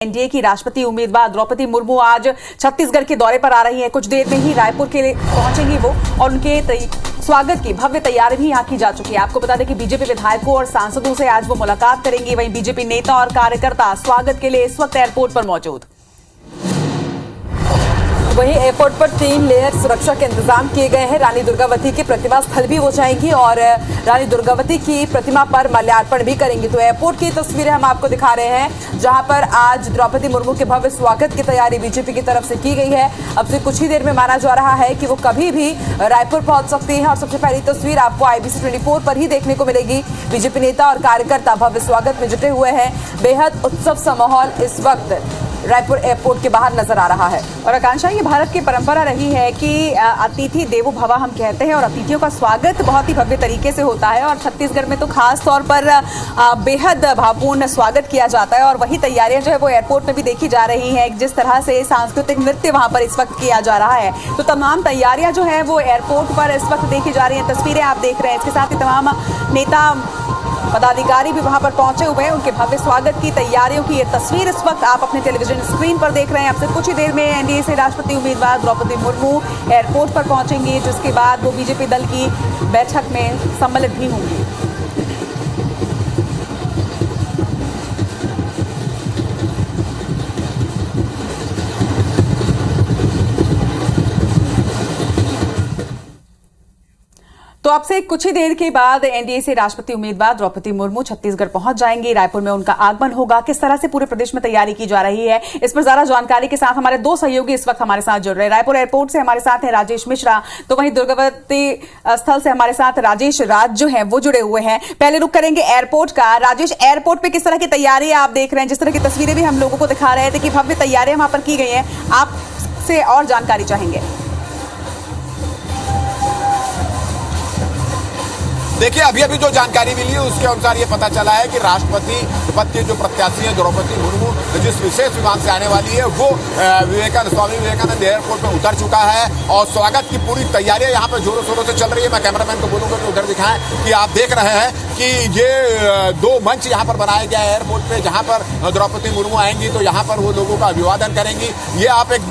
NDA की राष्ट्रपति उम्मीदवार द्रौपदी मुर्मू आज छत्तीसगढ़ के दौरे पर आ रही हैं। कुछ देर में ही रायपुर के लिए पहुंचेंगी वो और उनके स्वागत की भव्य तैयारी भी यहां की जा चुकी है। आपको बता दें कि बीजेपी विधायकों और सांसदों से आज वो मुलाकात करेंगी। वहीं बीजेपी नेता और कार्यकर्ता स्वागत के लिए इस वक्त एयरपोर्ट पर मौजूद। वहीं एयरपोर्ट पर 3 लेयर सुरक्षा के इंतजाम किए गए हैं। रानी दुर्गावती की प्रतिमा स्थल भी वो जाएंगी और रानी दुर्गावती की प्रतिमा पर माल्यार्पण भी करेंगी। तो एयरपोर्ट की तस्वीरें हम आपको दिखा रहे हैं, जहां पर आज द्रौपदी मुर्मू के भव्य स्वागत की तैयारी बीजेपी की तरफ से की गई है। अब से कुछ ही देर में माना जा रहा है कि वो कभी भी रायपुर पहुंच सकती है और सबसे पहली तस्वीर आपको IBC 24 पर ही देखने को मिलेगी। बीजेपी नेता और कार्यकर्ता भव्य स्वागत में जुटे हुए हैं। बेहद उत्सव सा माहौल इस वक्त रायपुर एयरपोर्ट के बाहर नजर आ रहा है। और आकांक्षा, ये भारत की परंपरा रही है कि अतिथि देवो भव हम कहते हैं और अतिथियों का स्वागत बहुत ही भव्य तरीके से होता है और छत्तीसगढ़ में तो खास तौर पर बेहद भावपूर्ण स्वागत किया जाता है। और वही तैयारियां जो है वो एयरपोर्ट में भी देखी जा रही हैं। जिस तरह से सांस्कृतिक नृत्य वहां पर इस वक्त किया जा रहा है, तो तमाम तैयारियां जो है वो एयरपोर्ट पर इस वक्त देखी जा रही हैं। तस्वीरें आप देख रहे हैं। इसके साथ ही तमाम नेता पदाधिकारी भी वहां पर पहुंचे हुए हैं। उनके भव्य स्वागत की तैयारियों की ये तस्वीर इस वक्त आप अपने टेलीविजन स्क्रीन पर देख रहे हैं। अब से कुछ ही देर में एनडीए से राष्ट्रपति उम्मीदवार द्रौपदी मुर्मू एयरपोर्ट पर पहुंचेंगी, जिसके बाद वो बीजेपी दल की बैठक में सम्मिलित भी होंगी। तो अब से कुछ ही देर के बाद एनडीए से राष्ट्रपति उम्मीदवार द्रौपदी मुर्मू छत्तीसगढ़ पहुंच जाएंगी। रायपुर में उनका आगमन होगा। किस तरह से पूरे प्रदेश में तैयारी की जा रही है, इस पर ज्यादा जानकारी के साथ हमारे 2 सहयोगी इस वक्त हमारे साथ जुड़ रहे हैं। रायपुर एयरपोर्ट से हमारे साथ हैं राजेश मिश्रा, तो वहीं दुर्गावती स्थल से हमारे साथ राजेश राज जो है वो जुड़े हुए हैं। पहले रुक करेंगे एयरपोर्ट का। राजेश, एयरपोर्ट पे किस तरह की तैयारी आप देख रहे हैं? जिस तरह की तस्वीरें भी हम लोगों को दिखा रहे थे कि भव्य तैयारियां वहां पर की गई हैं, आपसे और जानकारी चाहेंगे। देखिए, अभी जो जानकारी मिली है उसके अनुसार ये पता चला है कि राष्ट्रपति पद के जो प्रत्याशी हैं द्रौपदी मुर्मू जिस विशेष विमान से आने वाली है वो स्वामी विवेकानंद एयरपोर्ट में उतर चुका है और स्वागत की पूरी तैयारियां यहाँ पर जोरों शोरों से चल रही है। मैं कैमरामैन को बोलूंगा कि उधर दिखाएं कि आप देख रहे हैं कि ये 2 मंच यहाँ पर बनाए गए हैं एयरपोर्ट पे, जहाँ पर द्रौपदी मुर्मू आएंगी तो यहाँ पर वो लोगों का अभिवादन करेंगी। ये आप एक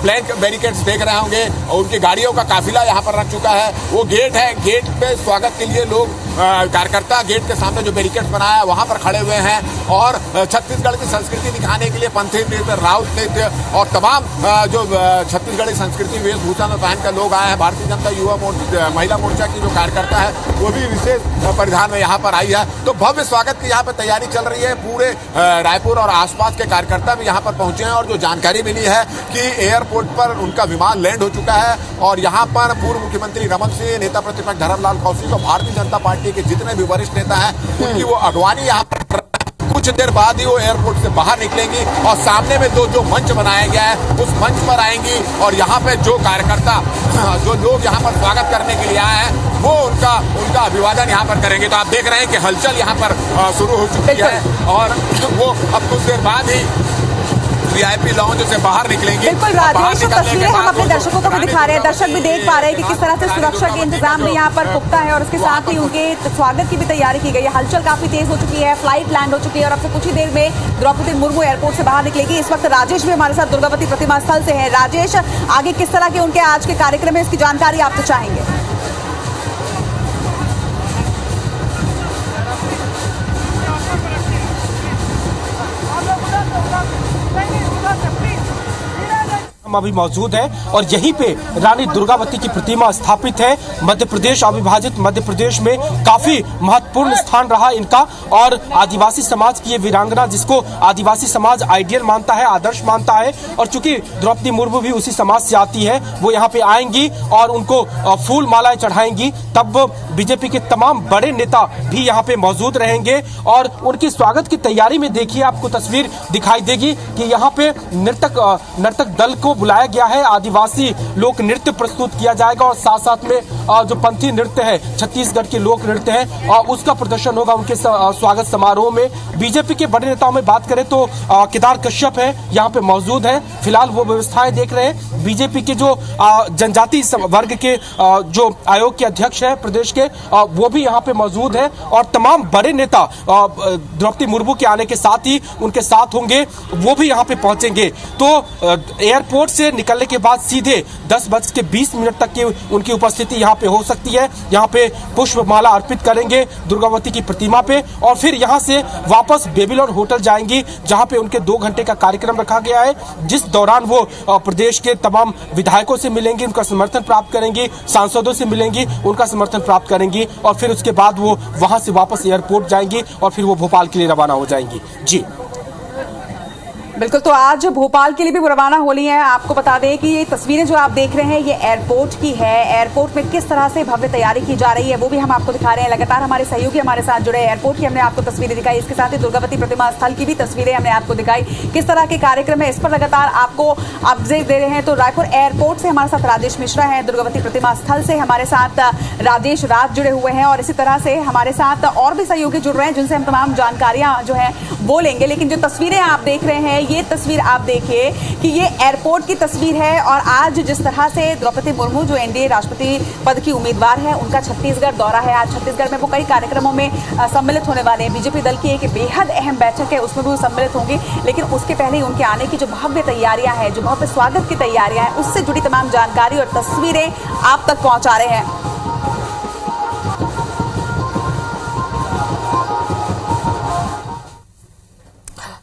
ब्लैंक बैरिकेड्स देख रहे होंगे और उनकी गाड़ियों का काफिला यहाँ पर रख चुका है। वो गेट है, गेट पे स्वागत के लिए लोग कार्यकर्ता गेट के सामने जो बैरिकेड्स बनाया है वहां पर खड़े हुए हैं और छत्तीसगढ़ की संस्कृति दिखाने के लिए पंथी नृत्य, राउत नृत्य और तमाम जो छत्तीसगढ़ी संस्कृति वेशभूषा में पहनकर लोग आए हैं। भारतीय जनता युवा महिला मोर्चा की जो कार्यकर्ता है वो भी विशेष परिधान में यहाँ पर आई है। तो भव्य स्वागत की यहाँ पर तैयारी चल रही है। पूरे रायपुर और आसपास के कार्यकर्ता भी यहाँ पर पहुंचे हैं और जो जानकारी मिली है कि एयरपोर्ट पर उनका विमान लैंड हो चुका है और यहाँ पर पूर्व मुख्यमंत्री रमन सिंह, नेता प्रतिपक्ष धरमलाल कौशिक और भारतीय जनता पार्टी के जितने भी वरिष्ठ नेता हैं उनकी वो अगवानी यहाँ पर कुछ देर बाद ही वो एयरपोर्ट से बाहर निकलेंगी और सामने में जो मंच बनाया गया है उस मंच पर आएंगी और यहाँ पे जो कार्यकर्ता जो लोग यहाँ पर स्वागत करने के लिए आए हैं वो उनका अभिवादन यहाँ पर करेंगे। तो आप देख रहे हैं कि हलचल यहाँ पर शुरू हो चुकी है और वो अब कुछ देर बाद ही VIP लॉन्ज से बाहर निकलेंगे। बिल्कुल राजेश, तस्वीरें हम अपने दर्शकों को भी दिखा रहे हैं। दर्शक भी देख पा रहे हैं कि किस तरह से सुरक्षा के इंतजाम भी यहाँ पर पुख्ता है और उसके साथ ही उनके स्वागत की भी तैयारी की गई है। हलचल काफी तेज हो चुकी है, फ्लाइट लैंड हो चुकी है और अब से कुछ ही देर में द्रौपदी मुर्मू एयरपोर्ट से बाहर निकलेगी। इस वक्त राजेश भी हमारे साथ दुर्गावती प्रतिमा स्थल से है। राजेश, आगे किस तरह के उनके आज के कार्यक्रम है, इसकी जानकारी आपसे चाहेंगे। हम अभी मौजूद हैं और यहीं पे रानी दुर्गावती की प्रतिमा स्थापित है। मध्य प्रदेश अविभाजित मध्य प्रदेश में काफी महत्वपूर्ण स्थान रहा इनका और आदिवासी समाज की ये वीरांगना, जिसको आदिवासी समाज आइडियल मानता है, आदर्श मानता है और चूंकि द्रौपदी मुर्मू भी उसी समाज से आती है, वो यहाँ पे आएंगी और उनको फूल मालाएं चढ़ाएंगी। तब बीजेपी के तमाम बड़े नेता भी यहाँ पे मौजूद रहेंगे और उनकी स्वागत की तैयारी में देखिए आपको तस्वीर दिखाई देगी कि यहाँ पे नर्तक दल को बुलाया गया है। आदिवासी लोक नृत्य प्रस्तुत किया जाएगा और साथ साथ में जो पंथी नृत्य है, छत्तीसगढ़ के लोक नृत्य है, उसका प्रदर्शन होगा उनके स्वागत समारोह में। बीजेपी के बड़े नेताओं में बात करें तो केदार कश्यप है, यहाँ पे मौजूद है, फिलहाल वो व्यवस्थाएं देख रहे हैं। बीजेपी के जो जनजाति वर्ग के जो आयोग के अध्यक्ष है प्रदेश के, वो भी यहाँ पे मौजूद है और तमाम बड़े नेता द्रौपदी मुर्मू के आने के साथ ही उनके साथ होंगे, वो भी यहाँ पे पहुंचेंगे। तो एयरपोर्ट से निकलने के बाद सीधे 10:20 तक की उनकी उपस्थिति यहाँ पे हो सकती है। यहाँ पे पुष्पमाला अर्पित करेंगे दुर्गावती की प्रतिमा पे और फिर यहाँ से वापस बेबीलोन होटल जाएंगी, जहाँ पे उनके 2 घंटे का कार्यक्रम रखा गया है, जिस दौरान वो प्रदेश के तमाम विधायकों से मिलेंगी, उनका समर्थन प्राप्त करेंगी, सांसदों से मिलेंगी, उनका समर्थन प्राप्त करेंगी और फिर उसके बाद वो वहां से वापस एयरपोर्ट जाएंगी और फिर वो भोपाल के लिए रवाना हो जाएंगी। जी बिल्कुल, तो आज भोपाल के लिए भी रवाना हो ली है। आपको बता दें कि ये तस्वीरें जो आप देख रहे हैं ये एयरपोर्ट की है। एयरपोर्ट में किस तरह से भव्य तैयारी की जा रही है वो भी हम आपको दिखा रहे हैं। लगातार हमारे सहयोगी हमारे साथ जुड़े। एयरपोर्ट की हमने आपको तस्वीरें दिखाई, इसके साथ ही दुर्गावती प्रतिमा स्थल की भी तस्वीरें हमने आपको दिखाई। किस तरह के कार्यक्रम है इस पर लगातार आपको अपडेट दे रहे हैं। तो रायपुर एयरपोर्ट से हमारे साथ राजेश मिश्रा हैं, दुर्गावती प्रतिमा स्थल से हमारे साथ राजेश राज जुड़े हुए हैं और इसी तरह से हमारे साथ और भी सहयोगी जुड़ रहे हैं जिनसे हम तमाम जानकारियां जो है वो लेंगे। लेकिन जो तस्वीरें आप देख रहे हैं ये तस्वीर आप देखिए कि ये एयरपोर्ट की तस्वीर है और आज जिस तरह से द्रौपदी मुर्मू जो एनडीए राष्ट्रपति पद की उम्मीदवार है उनका छत्तीसगढ़ दौरा है। आज छत्तीसगढ़ में वो कई कार्यक्रमों में सम्मिलित होने वाले हैं। बीजेपी दल की एक बेहद अहम बैठक है, उसमें भी वो सम्मिलित होंगे। लेकिन उसके पहले उनके आने की जो भव्य तैयारियां हैं, जो भव्य स्वागत की तैयारियां हैं, उससे जुड़ी तमाम जानकारी और तस्वीरें आप तक पहुंचा रहे हैं।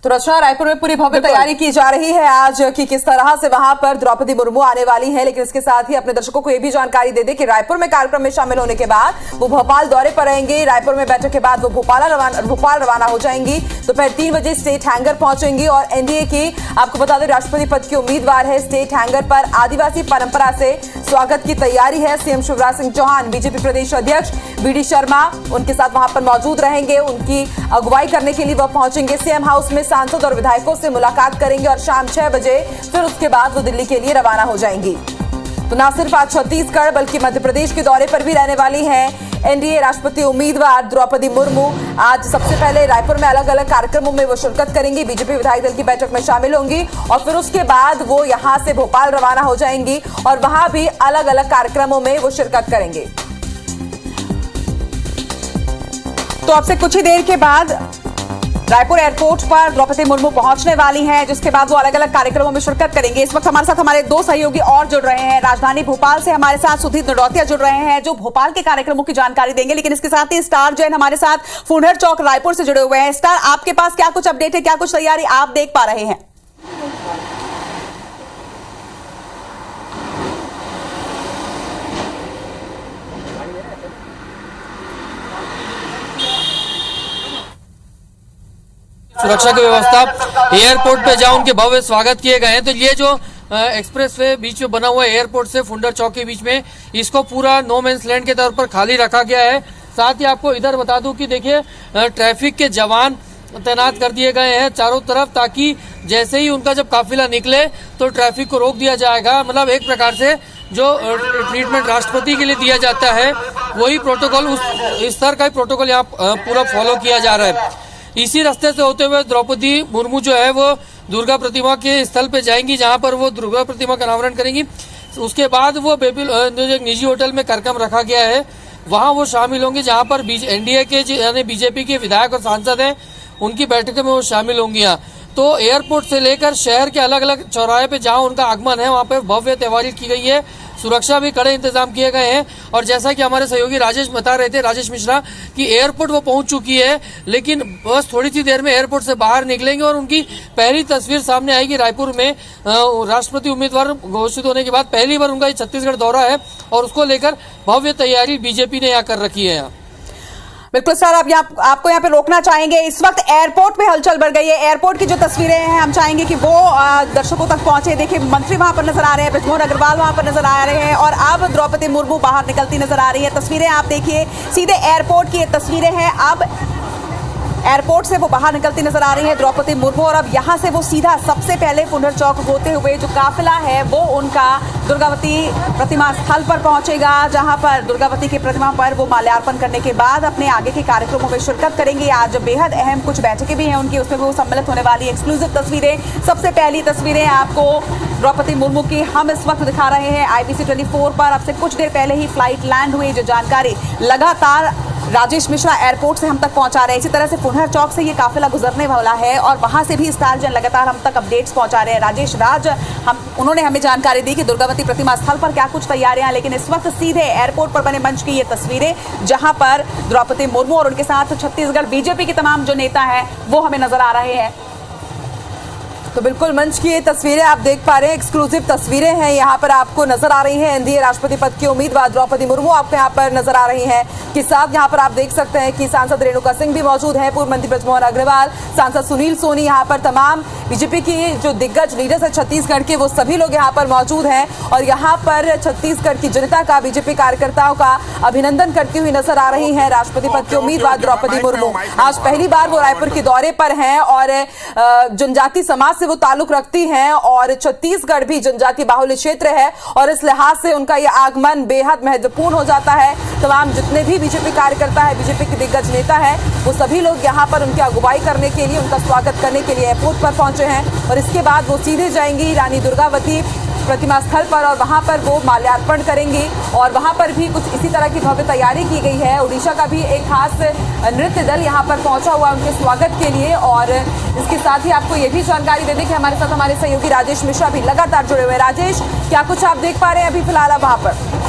तो रचना, रायपुर में पूरी भव्य तैयारी की जा रही है आज कि किस तरह से वहां पर द्रौपदी मुर्मू आने वाली है। लेकिन इसके साथ ही अपने दर्शकों को यह भी जानकारी दे दे कि रायपुर में कार्यक्रम में शामिल होने के बाद वो भोपाल दौरे पर रहेंगे। रायपुर में बैठक के बाद वो भोपाल रवाना हो जाएंगी। दोपहर 3 बजे स्टेट हैंगर पहुंचेंगी और एनडीए की आपको बता दें राष्ट्रपति पद की उम्मीदवार है। स्टेट हैंगर पर आदिवासी परंपरा से स्वागत की तैयारी है। सीएम शिवराज सिंह चौहान, बीजेपी प्रदेश अध्यक्ष बीडी शर्मा उनके साथ वहां पर मौजूद रहेंगे। उनकी अगुवाई करने के लिए वह पहुंचेंगे। सीएम हाउस में सांसद और विधायकों से मुलाकात करेंगे और शाम 6 बजे फिर उसके बाद वो दिल्ली के लिए रवाना हो जाएंगी। तो न सिर्फ आज छत्तीसगढ़ बल्कि मध्य प्रदेश के दौरे पर भी रहने वाली हैं एनडीए राष्ट्रपति उम्मीदवार द्रौपदी मुर्मू। आज सबसे पहले रायपुर में अलग अलग कार्यक्रमों में वो शिरकत करेंगी, बीजेपी विधायक दल की बैठक में शामिल होंगी और फिर उसके बाद वो यहां से भोपाल रवाना हो जाएंगी और वहां भी अलग अलग कार्यक्रमों में वो शिरकत करेंगे। तो अब से कुछ ही देर के बाद रायपुर एयरपोर्ट पर द्रौपदी मुर्मू पहुंचने वाली हैं, जिसके बाद वो अलग अलग कार्यक्रमों में शिरकत करेंगे। इस वक्त हमारे साथ हमारे 2 सहयोगी और जुड़ रहे हैं। राजधानी भोपाल से हमारे साथ सुधीर नडौतिया जुड़ रहे हैं जो भोपाल के कार्यक्रमों की जानकारी देंगे। लेकिन इसके साथ ही स्टार जैन हमारे साथ फुंडर चौक रायपुर से जुड़े हुए हैं। स्टार, आपके पास क्या कुछ अपडेट है, क्या कुछ तैयारी आप देख पा रहे हैं? सुरक्षा की व्यवस्था एयरपोर्ट पे जहां उनके भव्य स्वागत किए गए हैं। तो ये जो एक्सप्रेसवे बीच में बना हुआ है एयरपोर्ट से फुंडर चौक के बीच में, इसको पूरा नो मैंस लैंड के तौर पर खाली रखा गया है। साथ ही आपको इधर बता दूं कि देखिए ट्रैफिक के जवान तैनात कर दिए गए हैं चारों तरफ, ताकि जैसे ही उनका जब काफिला निकले तो ट्रैफिक को रोक दिया जाएगा। मतलब एक प्रकार से जो ट्रीटमेंट राष्ट्रपति के लिए दिया जाता है वही प्रोटोकॉल, उस स्तर का ही प्रोटोकॉल यहाँ पूरा फॉलो किया जा रहा है। इसी रास्ते से होते हुए द्रौपदी मुर्मू जो है वो दुर्गा प्रतिमा के स्थल पे जाएंगी, जहां पर वो दुर्गा प्रतिमा का अनावरण करेंगी। उसके बाद वो एक निजी होटल में कार्यक्रम रखा गया है, वहां वो शामिल होंगे, जहां पर एनडीए के यानी बीजेपी के विधायक और सांसद हैं उनकी बैठक में वो शामिल होंगी। यहाँ तो एयरपोर्ट से लेकर शहर के अलग अलग चौराहे पे जहां उनका आगमन है वहां पे भव्य तैयारी की गई है। सुरक्षा भी कड़े इंतजाम किए गए हैं और जैसा कि हमारे सहयोगी राजेश बता रहे थे, राजेश मिश्रा, कि एयरपोर्ट वो पहुंच चुकी है, लेकिन बस थोड़ी सी देर में एयरपोर्ट से बाहर निकलेंगे और उनकी पहली तस्वीर सामने आएगी। रायपुर में राष्ट्रपति उम्मीदवार घोषित होने के बाद पहली बार उनका छत्तीसगढ़ दौरा है और उसको लेकर भव्य तैयारी बीजेपी ने यहाँ कर रखी है। बिल्कुल सर, अब आपको यहाँ पे रोकना चाहेंगे। इस वक्त एयरपोर्ट में हलचल बढ़ गई है। एयरपोर्ट की जो तस्वीरें हैं हम चाहेंगे कि वो दर्शकों तक पहुंचे। देखिए मंत्री वहां पर नजर आ रहे हैं, बृजमोहन अग्रवाल वहां पर नजर आ रहे हैं और अब द्रौपदी मुर्मू बाहर निकलती नजर आ रही है। तस्वीरें आप देखिए, सीधे एयरपोर्ट की ये तस्वीरें हैं। अब एयरपोर्ट से वो बाहर निकलती नजर आ रही है द्रौपदी मुर्मू, और अब यहाँ से वो सीधा सबसे पहले फुंडर चौक होते हुए जो काफिला है वो उनका दुर्गावती प्रतिमा स्थल पर पहुंचेगा, जहां पर दुर्गावती की प्रतिमा पर वो माल्यार्पण करने के बाद अपने आगे के कार्यक्रमों में शिरकत करेंगे। आज बेहद अहम कुछ बैठकें भी हैं उनकी, उसमें वो सम्मिलित होने वाली एक्सक्लूसिव तस्वीरें, सबसे पहली तस्वीरें आपको द्रौपदी मुर्मू की हम इस वक्त दिखा रहे हैं IBC 24 पर। अब से कुछ देर पहले ही फ्लाइट लैंड हुई, जो जानकारी लगातार राजेश मिश्रा एयरपोर्ट से हम तक पहुंचा रहे हैं। इसी तरह से फुंडर चौक से ये काफिला गुजरने वाला है और वहां से भी स्टार जन लगातार हम तक अपडेट्स पहुंचा रहे हैं। राजेश राज उन्होंने हमें जानकारी दी कि दुर्गावती प्रतिमा स्थल पर क्या कुछ तैयारियां, लेकिन इस वक्त सीधे एयरपोर्ट पर बने मंच की ये तस्वीरें, जहां पर द्रौपदी मुर्मू और उनके साथ छत्तीसगढ़ बीजेपी के तमाम जो नेता हैं वो हमें नजर आ रहे हैं। तो बिल्कुल मंच की ये तस्वीरें आप देख पा रहे हैं, एक्सक्लूसिव तस्वीरें हैं यहाँ पर आपको नजर आ रही हैं। एनडीए राष्ट्रपति पद की उम्मीदवार द्रौपदी मुर्मू आपको यहाँ पर नजर आ रही हैं। के साथ यहाँ पर आप देख सकते हैं कि सांसद रेणुका सिंह भी मौजूद है, पूर्व मंत्री बृजमोहन अग्रवाल, सांसद सुनील सोनी, यहाँ पर तमाम बीजेपी की जो दिग्गज लीडर्स है छत्तीसगढ़ के वो सभी लोग यहाँ पर मौजूद हैं और यहाँ पर छत्तीसगढ़ की जनता का, बीजेपी कार्यकर्ताओं का अभिनंदन करती हुई नजर आ रही है राष्ट्रपति पद की उम्मीदवार द्रौपदी मुर्मू। आज पहली बार वो रायपुर के दौरे पर हैं और जनजाति समाज से वो ताल्लुक रखती हैं और छत्तीसगढ़ भी जनजाति बाहुल्य क्षेत्र है और इस लिहाज से उनका ये आगमन बेहद महत्वपूर्ण हो जाता है। तमाम जितने भी बीजेपी कार्यकर्ता है, बीजेपी के दिग्गज नेता है, वो सभी लोग यहाँ पर उनकी अगुवाई करने के लिए, उनका स्वागत करने के लिए एयरपोर्ट पर पहुंचे हैं और इसके बाद वो सीधे जाएंगी रानी दुर्गावती प्रतिमा स्थल पर और वहां पर वो माल्यार्पण करेंगी और वहां पर भी कुछ इसी तरह की भव्य तैयारी की गई है। उड़ीसा का भी एक खास नृत्य दल यहां पर पहुंचा हुआ है उनके स्वागत के लिए और इसके साथ ही आपको ये भी जानकारी दे दें कि हमारे साथ हमारे सहयोगी राजेश मिश्रा भी लगातार जुड़े हुए। राजेश, क्या कुछ आप देख पा रहे हैं अभी फिलहाल वहां पर?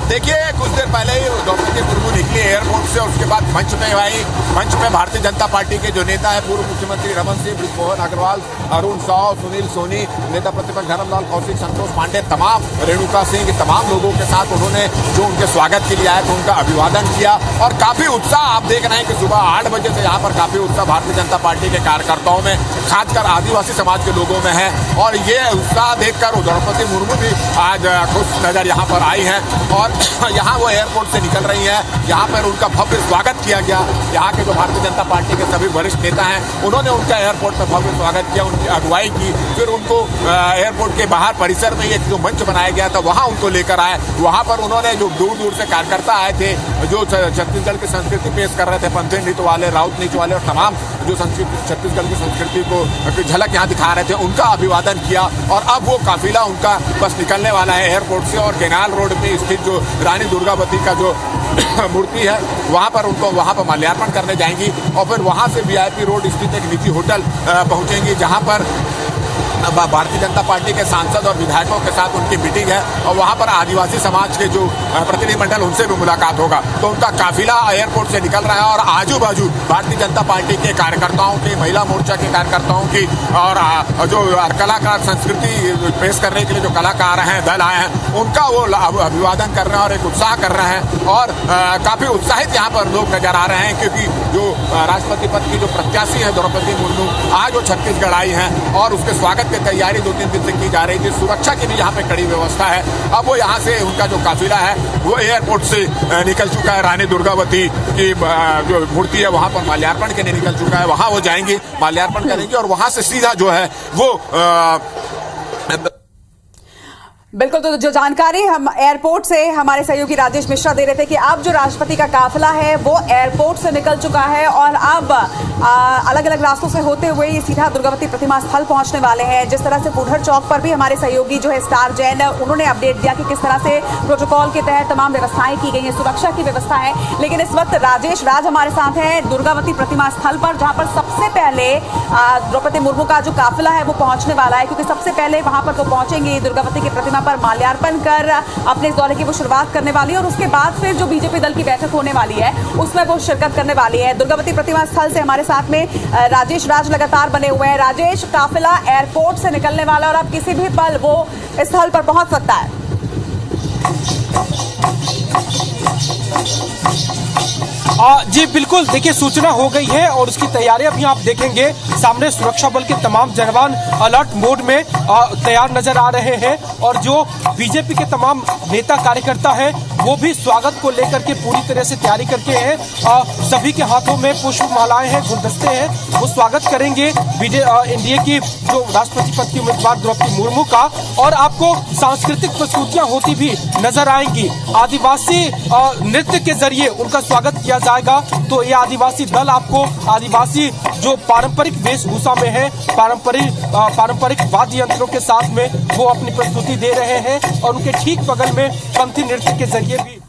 देखिए, कुछ देर पहले ही द्रौपदी मुर्मू निकली एयरपोर्ट से और उसके बाद मंच में आई। मंच में भारतीय जनता पार्टी के जो नेता है, पूर्व मुख्यमंत्री रमन सिंह, बृजमोहन अग्रवाल, अरुण साव, सुनील सोनी, नेता प्रतिपक्ष धर्मलाल कौशिक, संतोष पांडे, तमाम रेणुका सिंह, तमाम लोगों के साथ उन्होंने जो उनके स्वागत के लिए आए तो उनका अभिवादन किया और काफी उत्साह आप देख रहे हैं कि सुबह 8 बजे से यहाँ पर काफी उत्साह भारतीय जनता पार्टी के कार्यकर्ताओं में, खासकर आदिवासी समाज के लोगों में है और ये उत्साह देखकर द्रौपदी मुर्मू भी आज खुश नजर यहाँ पर आई है और यहाँ वो एयरपोर्ट से निकल रही है। यहाँ पर उनका भव्य स्वागत किया गया। यहाँ के जो भारतीय जनता पार्टी के सभी वरिष्ठ नेता हैं उन्होंने उनका एयरपोर्ट पर भव्य स्वागत किया, उनकी अगुवाई की, फिर उनको एयरपोर्ट के बाहर परिसर में एक जो मंच बनाया गया था वहाँ उनको लेकर आए। वहाँ पर उन्होंने जो दूर दूर से कार्यकर्ता आए थे जो छत्तीसगढ़ की संस्कृति पेश कर रहे थे, पंथी नृत्य वाले, राउत नृत्य वाले और तमाम जो संस्कृति छत्तीसगढ़ की संस्कृति को झलक यहाँ दिखा रहे थे, उनका अभिवादन किया और अब वो काफिला उनका बस निकलने वाला है एयरपोर्ट से और केनाल रोड पे स्थित जो रानी दुर्गावती का जो मूर्ति है वहाँ पर माल्यार्पण करने जाएंगी और फिर वहाँ से VIP रोड स्थित एक निजी होटल पहुँचेंगी जहाँ पर भारतीय जनता पार्टी के सांसद और विधायकों के साथ उनकी मीटिंग है और वहां पर आदिवासी समाज के जो प्रतिनिधिमंडल उनसे भी मुलाकात होगा। तो उनका काफिला एयरपोर्ट से निकल रहा है और आजू बाजू भारतीय जनता पार्टी के कार्यकर्ताओं की, महिला मोर्चा के कार्यकर्ताओं की और जो कलाकार संस्कृति पेश करने के लिए जो कलाकार हैं, दल आए हैं, उनका वो अभिवादन कर रहे हैं और एक उत्साह कर रहे हैं और काफी उत्साहित यहाँ पर लोग नजर आ रहे हैं क्योंकि जो राष्ट्रपति पद की जो प्रत्याशी है द्रौपदी मुर्मू आज वो छत्तीसगढ़ आई हैं और उसके स्वागत की तैयारी 2-3 दिन से की जा रही थी। सुरक्षा की भी यहाँ पे कड़ी व्यवस्था है। अब वो यहाँ से उनका जो काफिला है वो एयरपोर्ट से निकल चुका है। रानी दुर्गावती की जो मूर्ति है वहाँ पर माल्यार्पण के लिए निकल चुका है। वहाँ वो जाएंगे, माल्यार्पण करेंगे और वहाँ से सीधा जो है वो बिल्कुल, तो जो जानकारी हम एयरपोर्ट से हमारे सहयोगी राजेश मिश्रा दे रहे थे कि अब जो राष्ट्रपति का काफिला है वो एयरपोर्ट से निकल चुका है और अब अलग अलग रास्तों से होते हुए ये सीधा दुर्गावती प्रतिमा स्थल पहुंचने वाले हैं। जिस तरह से फुंडर चौक पर भी हमारे सहयोगी जो है स्टार जैन, उन्होंने अपडेट दिया कि किस तरह से प्रोटोकॉल के तहत तमाम व्यवस्थाएं की गई हैं, सुरक्षा की व्यवस्था है। लेकिन इस वक्त राजेश राज हमारे साथ हैं दुर्गावती प्रतिमा स्थल पर, जहां पर सबसे पहले द्रौपदी मुर्मू का जो काफिला है वो पहुंचने वाला है, क्योंकि सबसे पहले वहां पर वो पहुंचेंगे दुर्गावती की प्रतिमा पर माल्यार्पण कर अपने इस दौरे की वो शुरुआत करने वाली है और उसके बाद फिर जो बीजेपी दल की बैठक होने वाली है उसमें वो शिरकत करने वाली है। दुर्गावती प्रतिमा स्थल से हमारे साथ में राजेश राज लगातार बने हुए हैं। राजेश, काफिला एयरपोर्ट से निकलने वाला और अब किसी भी पल वो इस स्थल पर पहुंच सकता है। जी बिल्कुल, देखिए सूचना हो गई है और उसकी तैयारियां भी आप देखेंगे। सामने सुरक्षा बल के तमाम जवान अलर्ट मोड में तैयार नजर आ रहे हैं और जो बीजेपी के तमाम नेता कार्यकर्ता हैं वो भी स्वागत को लेकर के पूरी तरह से तैयारी करके हैं। सभी के हाथों में पुष्प मालाएं हैं, गुलदस्ते हैं, वो स्वागत करेंगे एनडीए की जो राष्ट्रपति पद की उम्मीदवार द्रौपदी मुर्मू का। और आपको सांस्कृतिक प्रस्तुतियां होती भी नजर आएंगी। आदिवासी नृत्य के जरिए उनका स्वागत किया जाएगा। तो ये आदिवासी दल आपको आदिवासी जो पारंपरिक वेशभूषा में है, पारंपरिक वाद्य यंत्रों के साथ में वो अपनी प्रस्तुति दे रहे हैं और उनके ठीक बगल में पंथी नृत्य के जरिए भी।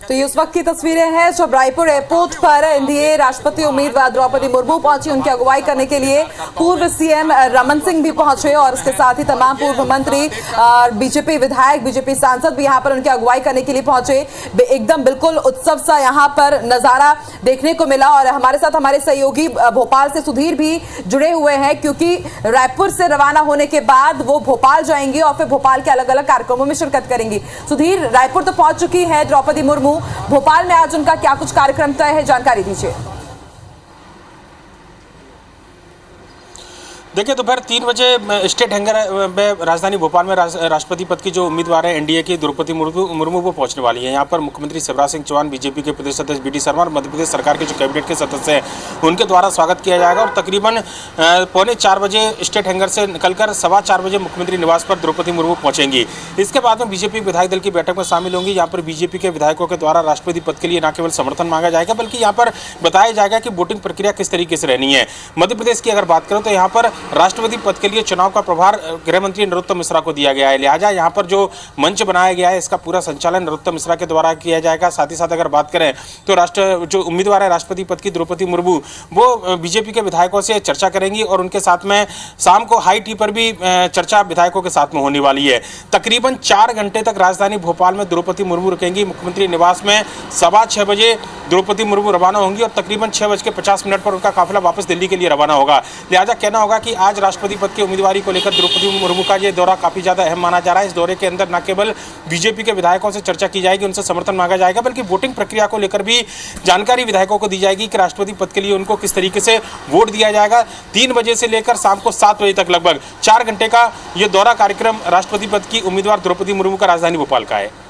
तो ये उस वक्त की तस्वीरें हैं जब रायपुर एयरपोर्ट पर एनडीए राष्ट्रपति उम्मीदवार द्रौपदी मुर्मू पहुंची। उनकी अगुवाई करने के लिए पूर्व सीएम रमन सिंह भी पहुंचे और उसके साथ ही तमाम पूर्व मंत्री और बीजेपी विधायक, बीजेपी सांसद भी यहां पर उनकी अगुवाई करने के लिए पहुंचे। एकदम बिल्कुल उत्सव सा यहां पर नजारा देखने को मिला। और हमारे साथ हमारे सहयोगी भोपाल से सुधीर भी जुड़े हुए हैं, क्योंकि रायपुर से रवाना होने के बाद वो भोपाल जाएंगे और फिर भोपाल के अलग अलग कार्यक्रमों में शिरकत करेंगी। सुधीर, रायपुर तो पहुंच चुकी है द्रौपदी मुर्मू, भोपाल में आज उनका क्या कुछ कार्यक्रम तय है, जानकारी दीजिए। देखिए दोपहर 3 बजे स्टेट हैंगर में राजधानी भोपाल में राष्ट्रपति पद की जो उम्मीदवार है एनडीए की द्रौपदी मुर्मू वो पहुंचने वाली है। यहाँ पर मुख्यमंत्री शिवराज सिंह चौहान, बीजेपी के प्रदेश अध्यक्ष बी डी शर्मा और मध्य प्रदेश सरकार के जो कैबिनेट के सदस्य हैं उनके द्वारा स्वागत किया जाएगा। और तकरीबन 3:45 बजे स्टेट हैंगर से निकलकर 4:15 बजे मुख्यमंत्री निवास पर द्रौपदी मुर्मू पहुंचेंगी। इसके बाद में बीजेपी विधायक दल की बैठक में शामिल होंगी। यहाँ पर बीजेपी के विधायकों के द्वारा राष्ट्रपति पद के लिए न केवल समर्थन मांगा जाएगा बल्कि यहाँ पर बताया जाएगा कि वोटिंग प्रक्रिया किस तरीके से रहनी है। मध्य प्रदेश की अगर बात करें तो यहाँ पर राष्ट्रपति पद के लिए चुनाव का प्रभार गृह मंत्री नरोत्तम मिश्रा को दिया गया है। लिहाजा यहाँ पर जो मंच बनाया गया है इसका पूरा संचालन नरोत्तम मिश्रा के द्वारा किया जाएगा। साथ ही साथ अगर बात करें तो जो उम्मीदवार है राष्ट्रपति पद की द्रौपदी मुर्मू वो बीजेपी के विधायकों से चर्चा करेंगी और उनके साथ में शाम को हाई टी पर भी चर्चा विधायकों के साथ में होने वाली है। तकरीबन 4 घंटे तक राजधानी भोपाल में द्रौपदी मुर्मू रुकेंगी। मुख्यमंत्री निवास में 6:15 बजे द्रौपदी मुर्मू रवाना होंगी और तकरीबन 6:50 पर उनका काफिला वापस दिल्ली के लिए रवाना होगा। लिहाजा कहना होगा कि आज राष्ट्रपति पद की उम्मीदवारी को लेकर द्रौपदी मुर्मू का ये दौरा काफी ज्यादा अहम माना जा रहा है। इस दौरे के अंदर न केवल बीजेपी के विधायकों से चर्चा की जाएगी, उनसे समर्थन मांगा जाएगा, बल्कि वोटिंग प्रक्रिया को लेकर भी जानकारी विधायकों को दी जाएगी कि राष्ट्रपति पद के लिए उनको किस तरीके से वोट दिया जाएगा। 3 बजे से लेकर शाम को 7 बजे तक लगभग 4 घंटे का यह दौरा कार्यक्रम राष्ट्रपति पद की उम्मीदवार द्रौपदी मुर्मू का राजधानी भोपाल का है।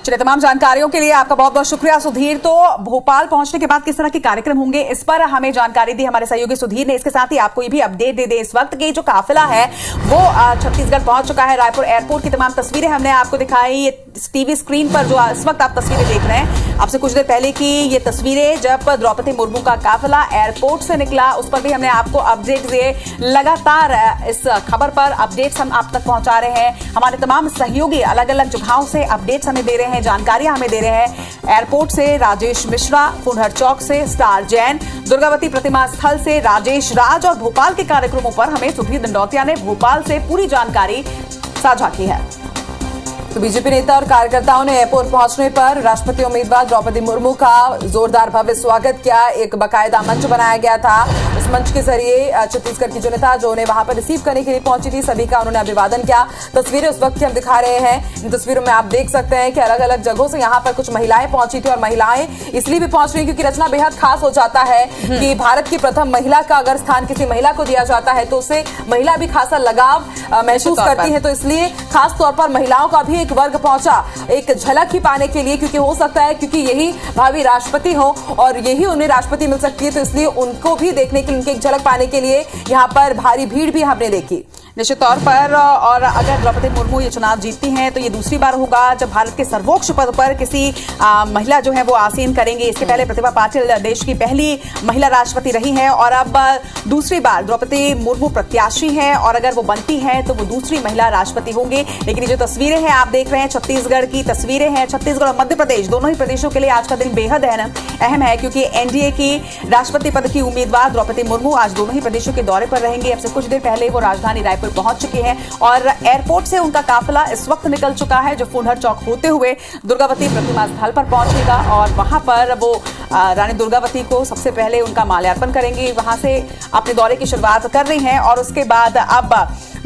चलिए, तमाम जानकारियों के लिए आपका बहुत बहुत शुक्रिया सुधीर। तो भोपाल पहुंचने के बाद किस तरह के कार्यक्रम होंगे इस पर हमें जानकारी दी हमारे सहयोगी सुधीर ने। इसके साथ ही आपको ये भी अपडेट दे दे इस वक्त कि जो काफिला है वो छत्तीसगढ़ पहुंच चुका है। रायपुर एयरपोर्ट की तमाम तस्वीरें हमने आपको दिखाई। ये टीवी स्क्रीन पर जो इस वक्त आप तस्वीरें देख रहे हैं, आपसे कुछ देर पहले की ये तस्वीरें जब द्रौपदी मुर्मू का काफिला एयरपोर्ट से निकला, उस पर भी हमने आपको अपडेट दिए। लगातार इस खबर पर अपडेट्स हम आप तक पहुंचा रहे हैं। हमारे तमाम सहयोगी अलग अलग जगहों से अपडेट्स हमें दे रहे हैं, जानकारियां हमें दे रहे हैं। एयरपोर्ट से राजेश मिश्रा, फुंडहर चौक से स्टार जैन, दुर्गावती प्रतिमा स्थल से राजेश राज और भोपाल के कार्यक्रमों पर हमें सुधीर दंडौतिया ने भोपाल से पूरी जानकारी साझा की है। तो बीजेपी नेता और कार्यकर्ताओं ने एयरपोर्ट पहुंचने पर राष्ट्रपति उम्मीदवार द्रौपदी मुर्मू का जोरदार भव्य स्वागत किया। एक बाकायदा मंच बनाया गया था। उस मंच के जरिए छत्तीसगढ़ की जनता जो उन्हें वहां पर रिसीव करने के लिए पहुंची थी, सभी का उन्होंने अभिवादन किया। तस्वीरें उस वक्त की हम दिखा रहे हैं। इन तस्वीरों में आप देख सकते हैं कि अलग अलग जगहों से यहाँ पर कुछ महिलाएं पहुंची थी और महिलाएं इसलिए भी पहुंच रही क्योंकि रचना बेहद खास हो जाता है कि भारत की प्रथम महिला का अगर स्थान किसी महिला को दिया जाता है तो उससे महिला भी खासा लगाव महसूस करती है। तो इसलिए खास तौर पर महिलाओं का भी एक वर्ग पहुंचा एक झलक ही पाने के लिए, क्योंकि हो सकता है क्योंकि यही भावी राष्ट्रपति हो और यही उन्हें राष्ट्रपति मिल सकती है, तो इसलिए उनको भी देखने के लिए, उनकी एक झलक पाने के लिए यहाँ पर भारी भीड़ भी हमने देखी निश्चित तौर पर। और अगर द्रौपदी मुर्मू ये चुनाव जीतती हैं तो ये दूसरी बार होगा जब भारत के सर्वोच्च पद पर किसी महिला जो है वो आसीन करेंगे। इसके पहले प्रतिभा पाटिल देश की पहली महिला राष्ट्रपति रही हैं और अब दूसरी बार द्रौपदी मुर्मू प्रत्याशी हैं और अगर वो बनती हैं तो वो दूसरी महिला राष्ट्रपति होंगे। लेकिन ये जो तस्वीरें हैं आप देख रहे हैं, छत्तीसगढ़ की तस्वीरें हैं। छत्तीसगढ़ और मध्य प्रदेश दोनों ही प्रदेशों के लिए आज का दिन बेहद अहम है क्योंकि एनडीए की राष्ट्रपति पद की उम्मीदवार द्रौपदी मुर्मू आज दोनों ही प्रदेशों के दौरे पर रहेंगी। अब से कुछ देर पहले वो राजधानी रायपुर पहुंच चुके हैं और एयरपोर्ट से उनका काफिला इस वक्त निकल चुका है जो फुंडहर चौक होते हुए दुर्गावती प्रतिमा स्थल पर पहुंचेगा और वहां पर वो रानी दुर्गावती को सबसे पहले उनका माल्यार्पण करेंगी। वहां से अपने दौरे की शुरुआत कर रही हैं और उसके बाद अब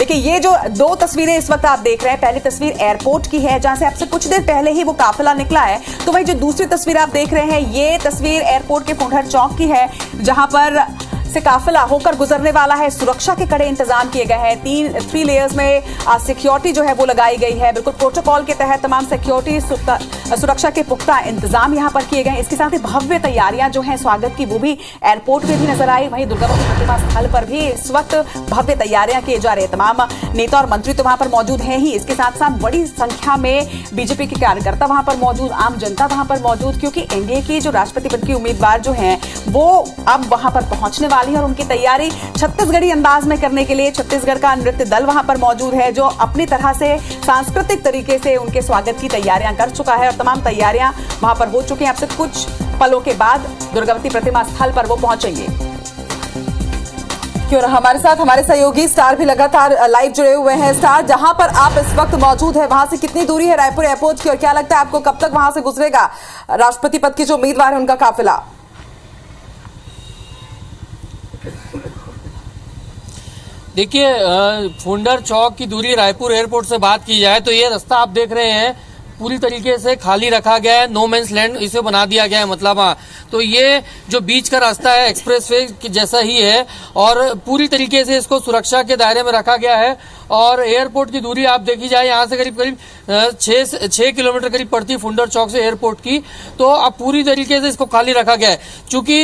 देखिए, ये जो दो तस्वीरें इस वक्त आप देख रहे हैं, पहली तस्वीर एयरपोर्ट की है जहां से आपसे कुछ देर पहले ही वो काफिला निकला है। तो वही जो दूसरी तस्वीर आप देख रहे हैं, ये तस्वीर एयरपोर्ट के फुंडर चौक की है जहां पर से काफिला होकर गुजरने वाला है। सुरक्षा के कड़े इंतजाम किए गए हैं। 3 लेयर्स में सिक्योरिटी जो है वो लगाई गई है। बिल्कुल प्रोटोकॉल के तहत तमाम सिक्योरिटी सुरक्षा के पुख्ता इंतजाम यहां पर किए गए हैं। इसके साथ ही भव्य तैयारियां जो हैं स्वागत की, वो भी एयरपोर्ट में भी नजर आई। वहीं दुर्गावती प्रतिमा स्थल पर भी इस वक्त भव्य तैयारियां की जा रही है। तमाम नेता और मंत्री तो वहां पर मौजूद हैं ही, इसके साथ साथ बड़ी संख्या में बीजेपी के कार्यकर्ता वहां पर मौजूद, आम जनता वहां पर मौजूद, क्योंकि एनडीए की जो राष्ट्रपति पद की उम्मीदवार जो हैं वो अब वहां पर पहुंचने वाली है और उनकी तैयारी छत्तीसगढ़ी अंदाज में करने के लिए छत्तीसगढ़ का नृत्य दल वहां पर मौजूद है, जो अपनी तरह से सांस्कृतिक तरीके से उनके स्वागत की तैयारियां कर चुका है और तमाम तैयारियां वहां पर हो चुकी हैं। अब से कुछ पलों के बाद दुर्गावती प्रतिमा स्थल पर वो पहुंचेंगे। क्यों ना हमारे साथ हमारे सहयोगी स्टार भी लगातार लाइव जुड़े हुए हैं। स्टार, जहां पर आप इस वक्त मौजूद है वहां से कितनी दूरी है रायपुर एयरपोर्ट की, और क्या लगता है आपको कब तक वहां से गुजरेगा राष्ट्रपति पद के जो उम्मीदवार है उनका काफिला? देखिए, फुंडर चौक की दूरी रायपुर एयरपोर्ट से बात की जाए तो ये रास्ता आप देख रहे हैं पूरी तरीके से खाली रखा गया है। नो मैंस लैंड इसे बना दिया गया है। मतलब तो ये जो बीच का रास्ता है एक्सप्रेसवे जैसा ही है और पूरी तरीके से इसको सुरक्षा के दायरे में रखा गया है। और एयरपोर्ट की दूरी आप देखी जाए यहाँ से करीब 6 किलोमीटर करीब पड़ती है फुंडर चौक से एयरपोर्ट की। तो अब पूरी तरीके से इसको खाली रखा गया है, चूंकि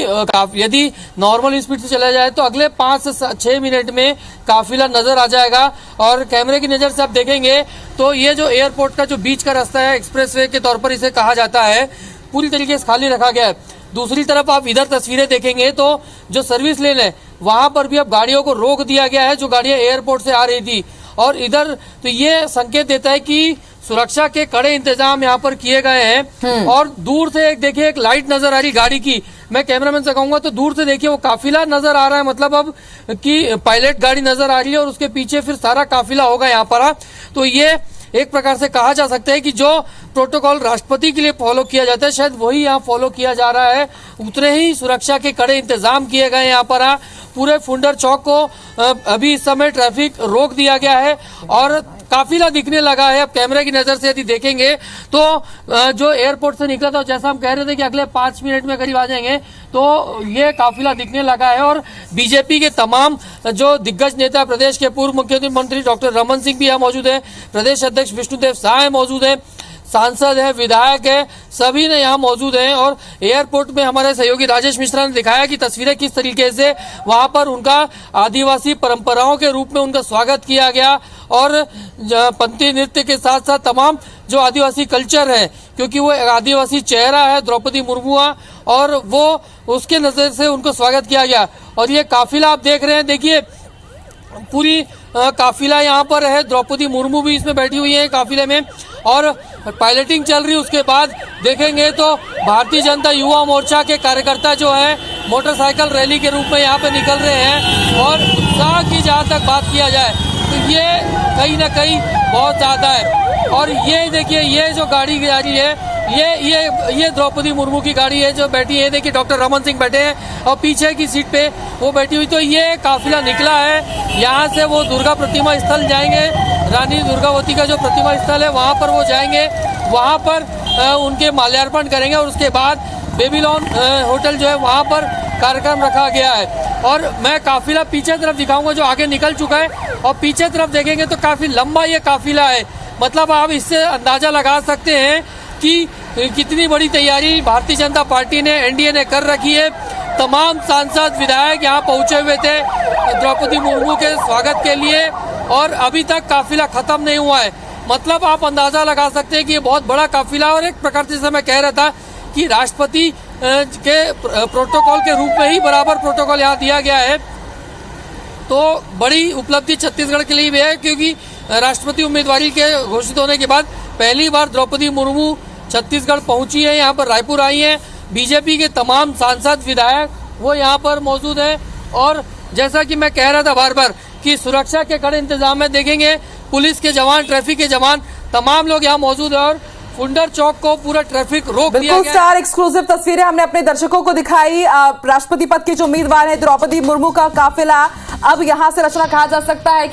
यदि नॉर्मल स्पीड से चला जाए तो अगले 5 से 6 मिनट में काफिला नजर आ जाएगा। और कैमरे की नजर से आप देखेंगे तो ये जो एयरपोर्ट का जो बीच का रास्ता है, एक्सप्रेसवे के तौर पर इसे कहा जाता है, पूरी तरीके से खाली रखा गया है। दूसरी तरफ आप इधर तस्वीरें देखेंगे तो जो सर्विस लेन है वहां पर भी अब गाड़ियों को रोक दिया गया है, जो गाड़ियां एयरपोर्ट से आ रही थी। और इधर तो ये संकेत देता है कि सुरक्षा के कड़े इंतजाम यहाँ पर किए गए हैं। और दूर से एक देखिए एक लाइट नजर आ रही गाड़ी की, मैं कैमरामैन से कहूंगा तो दूर से देखिए वो काफिला नजर आ रहा है। मतलब अब कि पायलट गाड़ी नजर आ रही है और उसके पीछे फिर सारा काफिला होगा यहाँ पर। तो ये एक प्रकार से कहा जा सकता है कि जो प्रोटोकॉल राष्ट्रपति के लिए फॉलो किया जाता है शायद वही यहाँ फॉलो किया जा रहा है। उतने ही सुरक्षा के कड़े इंतजाम किए गए यहाँ पर। पूरे फुंडर चौक को अभी इस समय ट्रैफिक रोक दिया गया है और काफिला दिखने लगा है। अब कैमरे की नजर से यदि देखेंगे तो जो एयरपोर्ट से निकला था, जैसा हम कह रहे थे कि अगले 5 मिनट में करीब आ जाएंगे, तो ये काफिला दिखने लगा है। और बीजेपी के तमाम जो दिग्गज नेता, प्रदेश के पूर्व मुख्यमंत्री डॉक्टर रमन सिंह भी यहाँ मौजूद है, प्रदेश अध्यक्ष विष्णुदेव साय मौजूद है, सांसद है, विधायक है, सभी ने यहाँ मौजूद हैं। और एयरपोर्ट में हमारे सहयोगी राजेश मिश्रा ने दिखाया कि तस्वीरें किस तरीके से वहां पर उनका आदिवासी परंपराओं के रूप में उनका स्वागत किया गया और पंथी नृत्य के साथ साथ तमाम जो आदिवासी कल्चर है, क्योंकि वो आदिवासी चेहरा है द्रौपदी मुर्मू, और वो उसके नजर से उनको स्वागत किया गया। और ये काफिला आप देख रहे हैं, देखिए पूरी काफिला यहाँ पर है, द्रौपदी मुर्मू भी इसमें बैठी हुई है काफिले में और पायलटिंग चल रही है। उसके बाद देखेंगे तो भारतीय जनता युवा मोर्चा के कार्यकर्ता जो है मोटरसाइकिल रैली के रूप में यहाँ पे निकल रहे हैं। और उत्साह की जहाँ तक बात किया जाए तो ये कहीं ना कहीं बहुत ज्यादा है। और ये देखिए ये जो गाड़ी जा रही है ये द्रौपदी मुर्मू की गाड़ी है जो बैठी है। देखिए डॉक्टर रमन सिंह बैठे हैं और पीछे की सीट पे वो बैठी हुई। तो ये काफिला निकला है, यहाँ से वो दुर्गा प्रतिमा स्थल जाएंगे, रानी दुर्गावती का जो प्रतिमा स्थल है वहाँ पर वो जाएंगे, वहाँ पर उनके माल्यार्पण करेंगे और उसके बाद बेबीलोन होटल जो है वहाँ पर कार्यक्रम रखा गया है। और मैं काफिला पीछे तरफ दिखाऊंगा जो आगे निकल चुका है और पीछे तरफ देखेंगे तो काफी लंबा ये काफिला है। मतलब आप इससे अंदाजा लगा सकते हैं कि कितनी बड़ी तैयारी भारतीय जनता पार्टी ने, एनडीए ने कर रखी है। तमाम सांसद विधायक यहाँ पहुंचे हुए थे द्रौपदी मुर्मू के स्वागत के लिए और अभी तक काफिला खत्म नहीं हुआ है। मतलब आप अंदाजा लगा सकते हैं कि ये बहुत बड़ा काफिला और एक प्रकार से मैं कह रहा था कि राष्ट्रपति के प्रोटोकॉल के रूप में ही बराबर प्रोटोकॉल यहाँ दिया गया है। तो बड़ी उपलब्धि छत्तीसगढ़ के लिए भी है, क्योंकि राष्ट्रपति उम्मीदवारी के घोषित होने के बाद पहली बार द्रौपदी मुर्मू छत्तीसगढ़ पहुंची है, यहाँ पर रायपुर आई है। बीजेपी के तमाम सांसद विधायक वो यहाँ पर मौजूद हैं। और जैसा कि मैं कह रहा था बार बार कि सुरक्षा के कड़े इंतजाम में देखेंगे पुलिस के जवान, ट्रैफिक के जवान, तमाम लोग यहाँ मौजूद है और फुंडर चौक को पूरा ट्रैफिक रोक दिया गया। स्टार एक्सक्लूसिव तस्वीरें हमने अपने दर्शकों को दिखाई। राष्ट्रपति पद के जो उम्मीदवार है द्रौपदी मुर्मू का काफिला अब यहां से रचना कहा जा सकता है कि